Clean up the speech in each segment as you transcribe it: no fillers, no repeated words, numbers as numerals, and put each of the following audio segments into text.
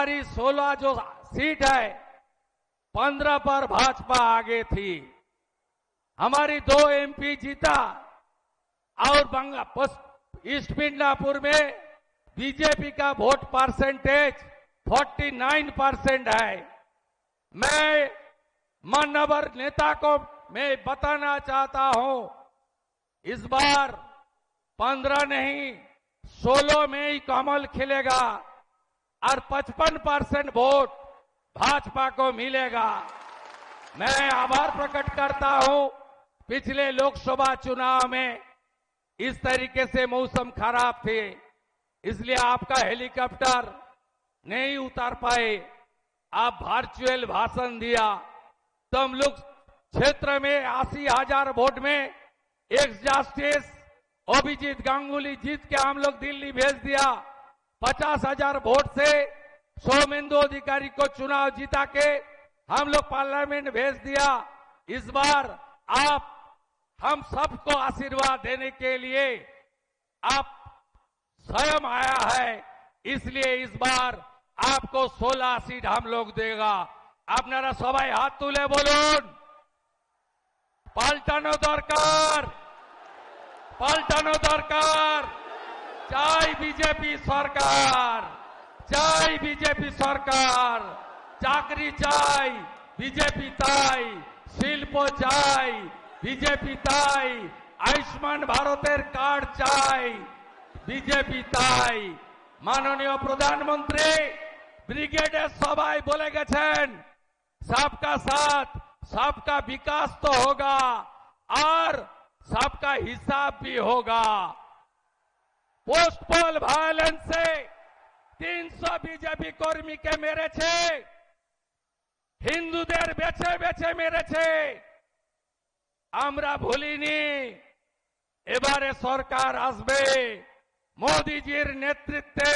हमारी 16 जो सीट है 15 पर भाजपा आगे थी। हमारी 2 एमपी जीता और ईस्ट मिदनापुर में बीजेपी का वोट परसेंटेज 49% है। मैं मान्यवर नेता को मैं बताना चाहता हूं, इस बार 15 नहीं 16 में ही कमल खिलेगा और 55% वोट भाजपा को मिलेगा। मैं आभार प्रकट करता हूं, पिछले लोकसभा चुनाव में इस तरीके से मौसम खराब थे, इसलिए आपका हेलीकॉप्टर नहीं उतार पाए। आप वर्चुअल भाषण दिया तो हम लोग क्षेत्र में 80,000 वोट में एक्स जस्टिस अभिजीत गांगुली जीत के हम लोग दिल्ली भेज दिया। 50,000 वोट से सौमेंदु अधिकारी को चुनाव जीता के हम लोग पार्लियामेंट भेज दिया। इस बार आप हम सबको आशीर्वाद देने के लिए आप स्वयं आया है, इसलिए इस बार आपको 16 सीट हम लोग देगा। আপনারা সবাই হাত তুলে বলুন পাল্টানো দরকার, পাল্টানো দরকার। চাই বিজেপি সরকার, চাই বিজেপি সরকার। চাকরি চাই বিজেপি তাই, শিল্প চাই বিজেপি তাই, আয়ুষ্মান ভারতের কার্ড চাই বিজেপি তাই। মাননীয় প্রধানমন্ত্রী ব্রিগেডের সবাই বলে গেছেন सबका साथ सबका विकास तो होगा और सबका हिसाब भी होगा। पोस्ट पोल वायलेंस से 300 बीजेपी कर्मी के मेरेছে, হিন্দুদের বেছে বেছে মেরেছে। আমরা ভুলিনি, এবারে সরকার আসবে মোদিজির নেতৃত্বে,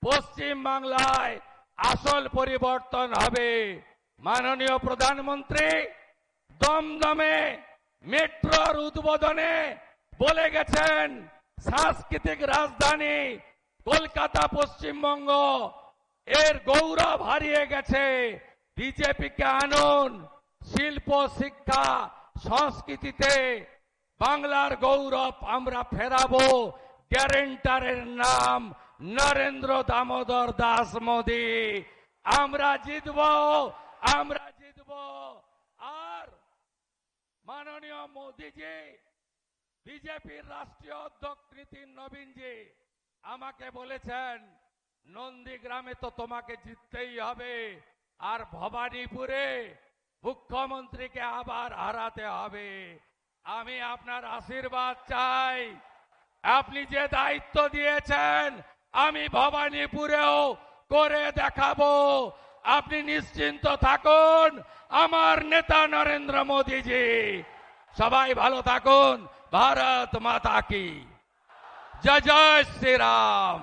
পশ্চিম বাংলায় আসল পরিবর্তন হবে। মাননীয় প্রধানমন্ত্রী দমদমে মেট্রোর উদ্বোধনে বলে গেছেন সাংস্কৃতিক রাজধানী কলকাতা পশ্চিমবঙ্গ এর গৌরব হারিয়ে গেছে। বিজেপিকে আনুন, শিল্প শিক্ষা সংস্কৃতিতে বাংলার গৌরব আমরা ফেরাবো। গ্যারেন্টারের নাম নরেন্দ্র দামোদর দাস মোদী। আমরা জিতবো, আমরা জিতবো। আর মাননীয় মোদীজি, বিজেপির রাষ্ট্রীয় অধ্যক্ষ নীতিন নবীনজি আমাকে বলেছেন নন্দীগ্রামে তো তোমাকে জিততেই হবে, আর ভবানীপুরে মুখ্যমন্ত্রীকে আবার হারাতে হবে। আমি আপনার আশীর্বাদ চাই। আপনি যে দায়িত্ব দিয়েছেন আমি ভবানীপুরেও করে দেখাবো। আপনি নিশ্চিন্ত থাকুন, আমার নেতা নরেন্দ্র মোদীজি। সবাই ভালো থাকুন। ভারত মাতা কি জয়, জয় শ্রী রাম।